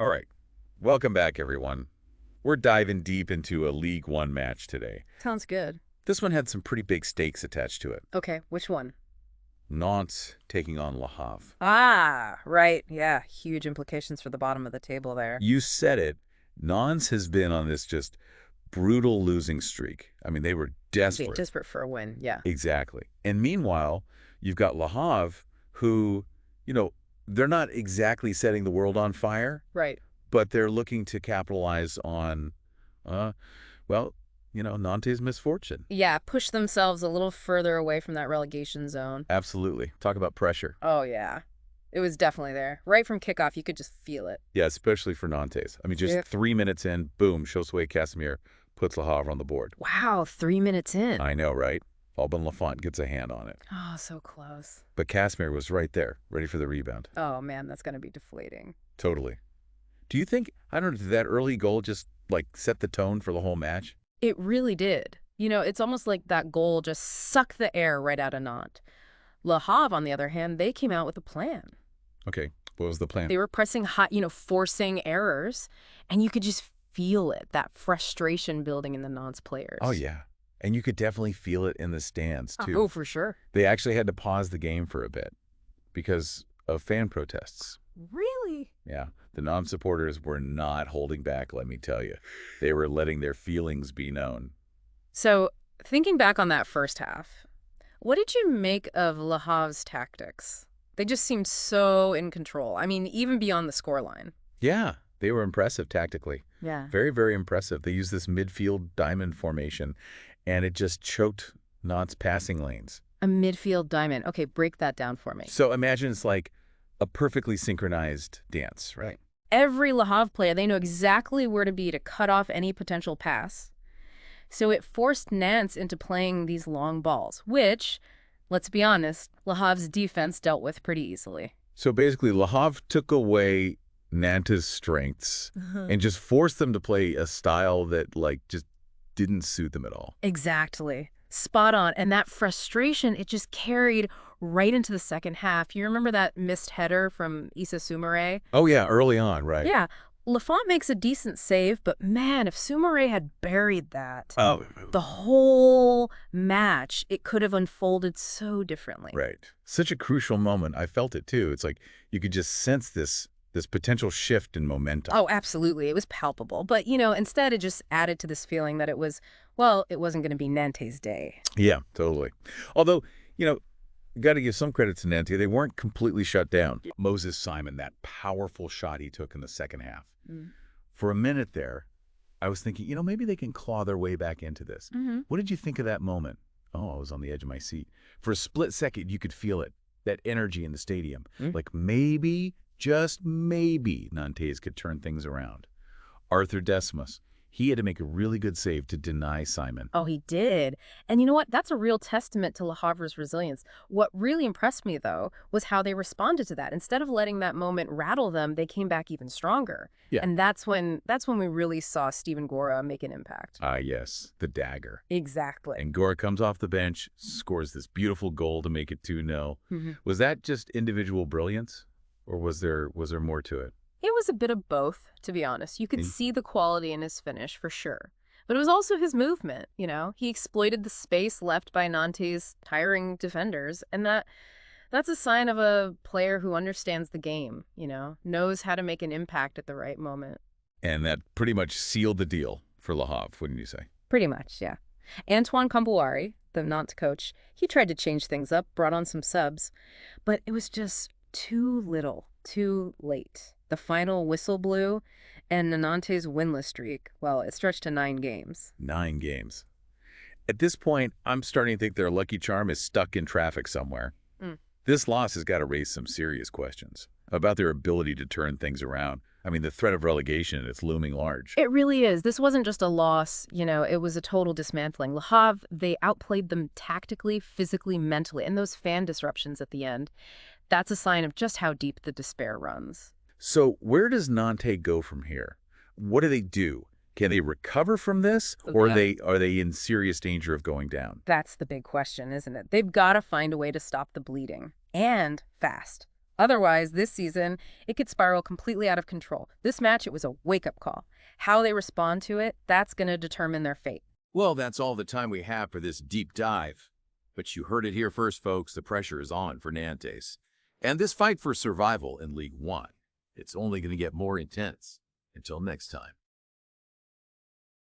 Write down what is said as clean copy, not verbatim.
All right. Welcome back, everyone. We're diving deep into a League One match today. Sounds good. This one had some pretty big stakes attached to it. Okay, which one? Nantes taking on Le Havre. Ah, right. Yeah, huge implications for the bottom of the table there. You said it. Nantes has been on this just brutal losing streak. I mean, they were Yeah, desperate. desperate for a win. Yeah. Exactly. And meanwhile, you've got Le Havre, who, you know, they're not exactly setting the world on fire, Right. but they're looking to capitalize on, uh, well, Nantes' misfortune. Yeah, push themselves a little further away from that relegation zone. Absolutely. Talk about pressure. Oh, yeah. It was definitely there. Right from kickoff, you could just feel it. Yeah, especially for Nantes. I mean, just Yep. 3 minutes in, boom, Josue Casimir puts Le Havre on the board. Wow, 3 minutes in. I know, right? Alban Lafont gets a hand on it. Oh, so close. But Casimir was right there, ready for the rebound. Oh, man, that's going to be deflating. Totally. Do you think, I don't know, did that early goal just, set the tone for the whole match? It really did. It's almost like that goal just sucked the air right out of Nantes. Le Havre, on the other hand, they came out with a plan. Okay, what was the plan? They were pressing hot, forcing errors, and you could just feel it, that frustration building in the Nantes players. Oh, yeah. And you could definitely feel it in the stands, too. Oh, for sure. They actually had to pause the game for a bit because of fan protests. Really? Yeah, the non-supporters were not holding back, let me tell you. They were letting their feelings be known. So, thinking back on that first half, what did you make of Le Havre's tactics? They just seemed so in control. I mean, even beyond the scoreline. Yeah, they were impressive tactically. Yeah. Very, very impressive. They used this midfield diamond formation, and it just choked Nantes' passing lanes. A midfield diamond. Okay, break that down for me. So imagine it's like a perfectly synchronized dance, right? Every Le Havre player, they know exactly where to be to cut off any potential pass. So it forced Nantes into playing these long balls, which, let's be honest, Le Havre's defense dealt with pretty easily. So basically, Le Havre took away Nantes' strengths and just forced them to play a style that, just didn't suit them at all. Exactly. Spot on. And that frustration, it just carried right into the second half. You remember that missed header from Issa Soumare? Oh, yeah, early on, right? Yeah. Lafont makes a decent save, but man, if Soumare had buried that, Oh, the whole match, it could have unfolded so differently. right. Such a crucial moment. I felt it, too. It's like you could just sense this potential shift in momentum. Oh, absolutely. It was palpable. But, instead it just added to this feeling that it wasn't going to be Nantes' day. Yeah, totally. Although, got to give some credit to Nantes. They weren't completely shut down. Moses Simon, that powerful shot he took in the second half. Mm. For a minute there, I was thinking, maybe they can claw their way back into this. Mm-hmm. What did you think of that moment? Oh, I was on the edge of my seat. For a split second, you could feel it, that energy in the stadium. Like maybe, just maybe, Nantes could turn things around. Arthur Decimus, he had to make a really good save to deny Simon. Oh, he did. And you know what? That's a real testament to Le Havre's resilience. What really impressed me, though, was how they responded to that. Instead of letting that moment rattle them, they came back even stronger. Yeah. And that's when we really saw Steven Gora make an impact. Ah, yes, the dagger. Exactly. And Gora comes off the bench, scores this beautiful goal to make it 2-0. Mm-hmm. Was that just individual brilliance, or was there more to it? It was a bit of both, to be honest. You could see the quality in his finish, for sure. But it was also his movement, He exploited the space left by Nantes' tiring defenders, and that's a sign of a player who understands the game, knows how to make an impact at the right moment. And that pretty much sealed the deal for Le Havre, wouldn't you say? Pretty much, yeah. Antoine Cambuari, the Nantes coach, he tried to change things up, brought on some subs, but it was just too little, too late. The final whistle blew, and Nantes' winless streak, well, it stretched to 9 games. 9 games. At this point, I'm starting to think their lucky charm is stuck in traffic somewhere. This loss has got to raise some serious questions about their ability to turn things around. I mean, the threat of relegation, it's looming large. It really is. This wasn't just a loss, it was a total dismantling. Le Havre, they outplayed them tactically, physically, mentally, and those fan disruptions at the end, that's a sign of just how deep the despair runs. So where does Nantes go from here? What do they do? Can they recover from this, or Yeah. are they in serious danger of going down? That's the big question, isn't it? They've got to find a way to stop the bleeding. And fast. Otherwise, this season, it could spiral completely out of control. This match, it was a wake-up call. How they respond to it, that's going to determine their fate. Well, that's all the time we have for this deep dive. But you heard it here first, folks. The pressure is on for Nantes. And this fight for survival in Ligue 1, it's only going to get more intense. Until next time.